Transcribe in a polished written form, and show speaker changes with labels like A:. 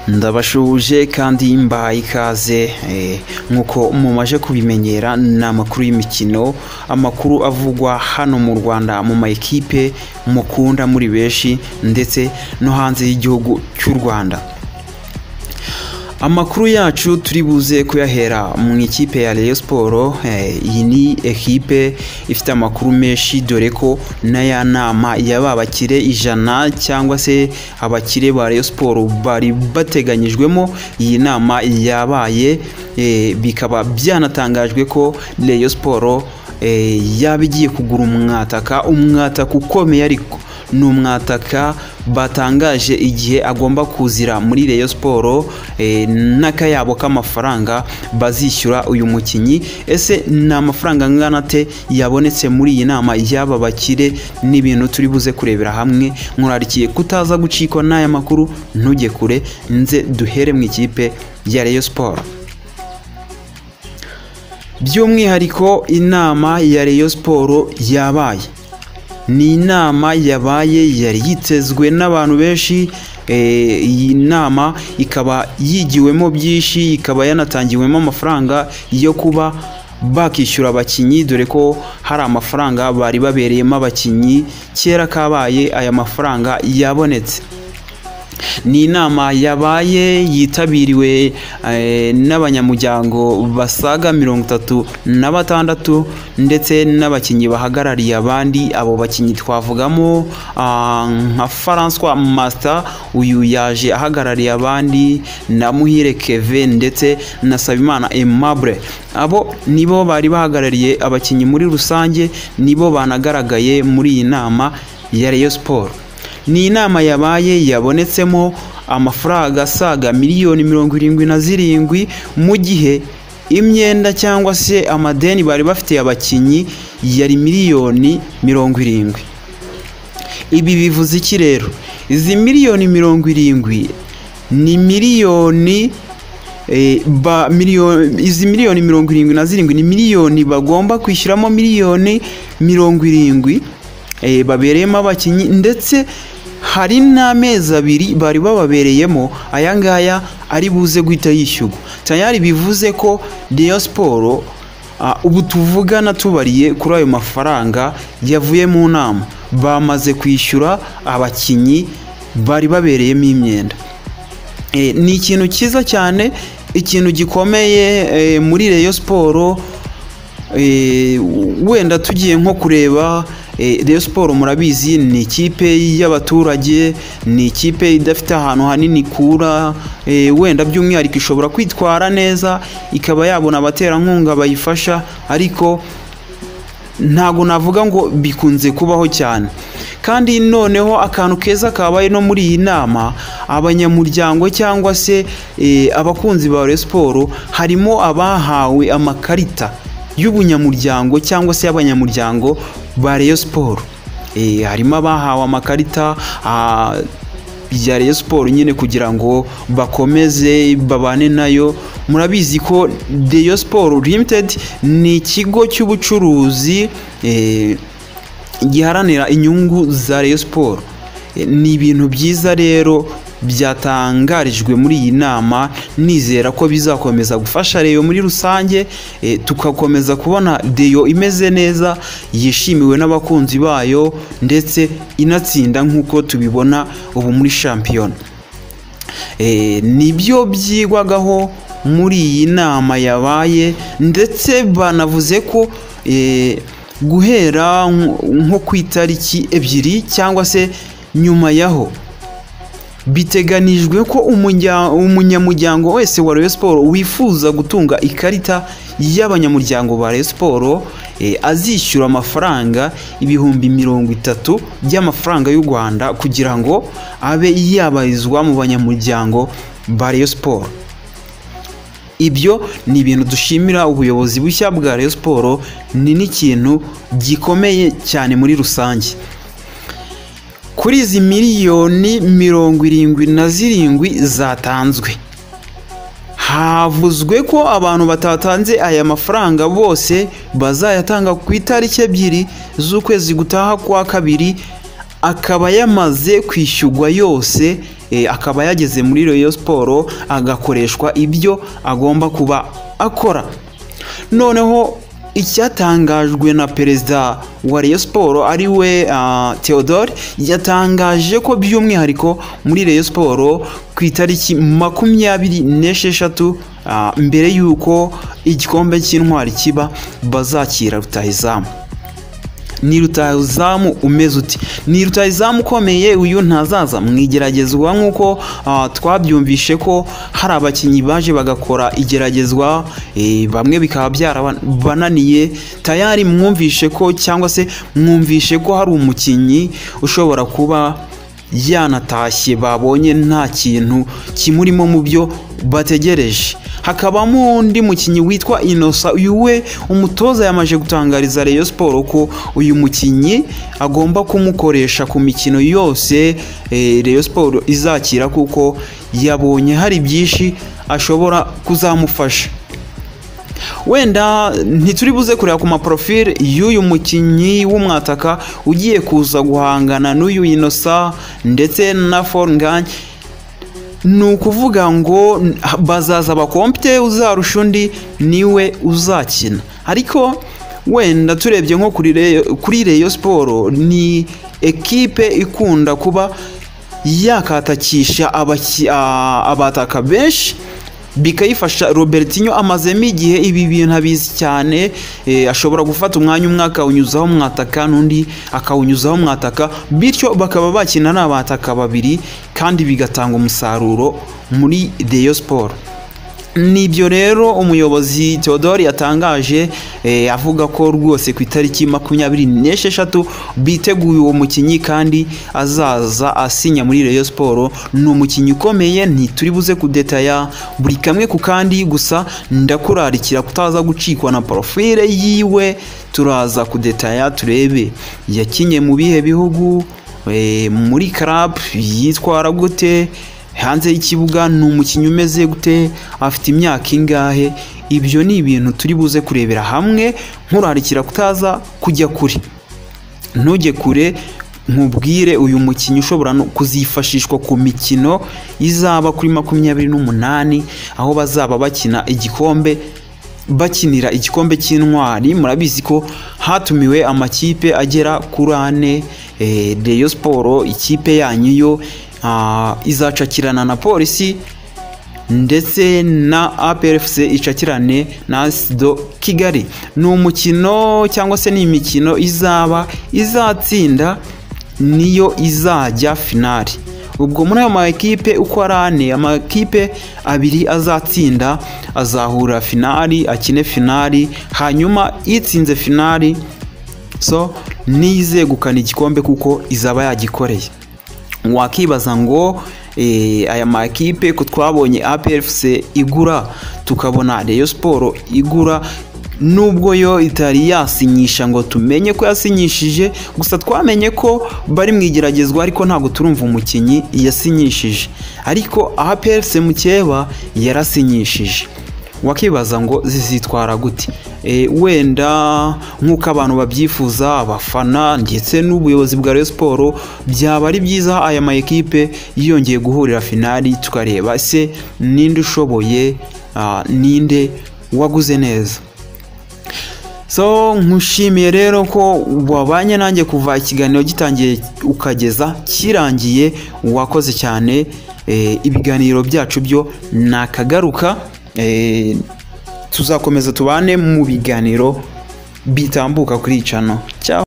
A: ndabashuje kandi mbahaye ikaze nkuko mumaje kubimenyera n'amakuru y'imikino, amakuru avugwa hano mu Rwanda mu ma ekipe mukunda muri beshi ndetse no hanze y'igihugu cy'u Rwanda. Amakuru yacu turi buze kuyahera mu ikipe ya Rayon Sport. Iyi ni ekipe ifite amakuru menshi, dore ko n'aya nama y'abakire 100 cyangwa se abakire ba Rayon Sport bari bateganyijwemo. Iyi nama yabaye bikaba byanatangajwe ko Rayon Sport yabigiye kugura umwataka ukomeye, ariko n'umwataka batangaje igihe agomba kuzira muri Rayon Sport n'akayabo k'amafaranga bazishyura uyu mukinyi. Ese n'amafaranga ngana te yabonetse muri iyi nama y'aba bakire? N'ibintu turi buze kurebera hamwe. Nkurarikiye kutaza gucikwa n'aya makuru, ntujye kure, nze duhere mu ikipe ya Rayon Sport. By'umwihariko inama ya Rayon Sport yabaye, ni inama yabaye yari yitezwe n'abantu benshi. Iyi nama ikaba yigiwemo byinshi, ikaba yanatangiwemo amafaranga yo kuba bakishyura abakinyi, dore ko hari amafaranga bari babereyemo abakinyi kera kabaye aya mafaranga yabonetse. Ni inama yabaye yitabiriwe n'abanyamuryango basaga 36 ndetse n'abakinyi bahagarariye abandi. Abo bakinyi twavugamo nka François Master, uyu yaje ahagarariye abandi, na Muhire Kevin ndetse na Sabimana Aimable. Abo nibo bari bahagarariye abakinyi muri rusange, nibo banagaragaye muri iyi nama ya Rayon Sport. Ni inama yabaye yabonetsemo amafaranga asaga miliyoni 77, mu gihe imyenda cyangwa se amadeni bari bafite abakinyi yari miliyoni 70. Ibi bivuze iki rero? Izi miliyoni 70 ni miliyoni izi miliyoni 77 ni miliyoni bagomba kwishyuramo miliyoni 70 babereyemo abakinyi, ndetse hari n'amezi 2 bari bababereyemo. Aya ngaya ari buze guhita yishyurwa tayari. Bivuze ko Rayon Sport ubu tuvugana tubariye kuri ayo mafaranga yavuye mu nama, bamaze kwishyura abakinyi bari babereyemo imyenda. Ni ikintu cyiza cyane, ikintu gikomeye muri Rayon Sport. Wenda tugiye nko kureba Rayon Sport, murabizi ni ikipe y'abaturage, ni ikipe idafite ahantu hanini kura. Wenda by'umwihariko ishobora kwitwara neza, ikaba yabona abaterankunga bayifasha, ariko ntago navuga ngo bikunze kubaho cyane. Kandi noneho akantu keza kabaye no muri iyi nama, abanyamuryango cyangwa se abakunzi ba Rayon Sport, harimo abahawe amakarita y'ubunyamuryango cyangwa se abanyamuryango ba Rayon Sport. Harimo abahawe amakarita ya Rayon Sport nyine kugira ngo bakomeze babane nayo. Murabizi ko Rayon Sport Limited ni ikigo cy'ubucuruzi giharanira inyungu za Rayon Sport. Ni ibintu byiza rero byatangarijwe muri iyi nama. Nizera ko bizakomeza gufasha Rayon muri rusange, tukakomeza kubona Rayon imeze neza, yishimiwe n'abakunzi bayo, ndetse inatsinda nk'uko tubibona ubu muri shampiyona. Nibyo byigwagaho muri iyi nama yabaye, ndetse banavuze ko guhera nko ku itariki 2 cyangwa se nyuma yaho, biteganijwe ko umunyamuryango wese wa Rayon Sport wifuza gutunga ikarita y'abanyamuryango ba Rayon Sport azishyura amafaranga 30,000 by'amafaranga y'u Rwanda kugira ngo abe yabarizwa mu banyamuryango ba Rayon Sport. Ibyo ni ibintu dushimira ubuyobozi bushya bwa Rayon Sport, ni n'ikintu gikomeye cyane muri rusange. Kuri izi miliyoni 77 zatanzwe, havuzwe ko abantu batatanze aya mafaranga bose bazayatanga ku itariki 2 z'ukwezi gutaha kwa 2 akaba yamaze kwishyurwa yose, akaba yageze muri Rayon Sport agakoreshwa ibyo agomba kuba akora. Noneho icyatangajwe na perezida wa Rayon Sport ari we Theodore, yatangaje ko by'umwihariko muri Rayon Sport ku itariki 26 mbere y'uko igikombe cy'intwari kiba bazakira rutahizamu. Ni rutahizamu umeze uti? Ni rutahizamu ukomeye, uyu ntazaza mu igeragezwa nk'uko twabyumvishe ko hari abakinnyi baje bagakora igeragezwa, bamwe bikaba byarabananiye. Tayari mwumvishe ko cyangwa se mwumvishe ko hari umukinnyi ushobora kuba yanatashye, babonye nta kintu kimurimo mu byo bategereje. Hakabamo undi mukinnyi witwa Innocent, uyu we umutoza yamaje gutangariza Rayon Sport ko uyu mukinnyi agomba kumukoresha ku mikino yose Rayon Sport izakira, kuko yabonye hari byinshi ashobora kuzamufasha. Wenda ntituri buze kureba ku maprofile y'uyu mukinnyi w'umwataka ugiye kuza guhangana n'uyu Innocent ndetse na Fornganye. Ni ukuvuga ngo bazaza bakompite, uzarusha undi niwe uzakina. Ariko wenda turebye nko kuri Rayon Sport, ni ekipe ikunda kuba yakatakisha abataka benshi, bikayifasha. Robertinho amazemo igihe ibi bintu abizi cyane, ashobora gufata umwanya umwe akawunyuzaho mwataka n'undi akawunyuzaho mwataka, bityo bakaba bakina n'abataka babiri kandi bigatanga umusaruro muri Rayon Sport. Nibyo rero umuyobozi Theodore yatangaje, avuga ko rwose ku itariki 26 biteguye uwo mukinnyi kandi azaza asinya muri Rayon Sport. Ni umukinnyi ukomeye, ntituri buze kudetaya buri kamwe ku kandi, gusa ndakurarikira kutaza gucikwa na profile yiwe. Turaza kudetaya turebe yakinye mu bihe bihugu, muri club yitwara gute, hanze y'ikibuga ni umukinnyi umeze gute, afite imyaka ingahe. Ibyo ni ibintu turi buze kurebera hamwe, nkurarikira kutaza kujya kure. Ntujye kure, nkubwire uyu mukinnyi ushobora kuzifashishwa ku mikino izaba kuri 28 aho bazaba bakina igikombe, bakinira igikombe cy'intwari. Murabizi ko hatumiwe amakipe agera kuri 4. Rayon Sport ikipe yanyu yo izacakirana na Polisi ndetse na APRFC icakirane na ASIDO Kigali. Ni umukino cyangwa se ni imikino izatsinda niyo izajya finali. Ubwo muri ayo makipe uko ari 4, amakipe abiri azatsinda azahura finali, akine finali, hanyuma itsinze finali nizegukana igikombe kuko izaba yagikoreye. Wakibaza ngo aya makipe ko twabonye APRFC igura, tukabona Rayon Sport igura, nubwo yo itari yasinyisha ngo tumenye ko yasinyishije, gusa twamenye ko bari mu igeragezwa, ariko ntabwo turumva umukinnyi yasinyishije. Ariko APRFC mukeba yarasinyishije. Wakibaza ngo zizitwara gute? Wenda nk'uko abantu babyifuza, abafana ndetse n'ubuyobozi bwa Rayon Sport, byaba ari byiza aya ma ekipe yiyongeye guhurira finali, tukareba se ninde ushoboye, ninde waguze neza. Nkushimiye rero ko wabanye nanjye kuva ikiganiro gitangiye ukageza kirangiye. Wakoze cyane. Ibiganiro byacu byo nakagaruka, tuzakomeza tubane mu biganiro bitambuka kuri channel. Ciao.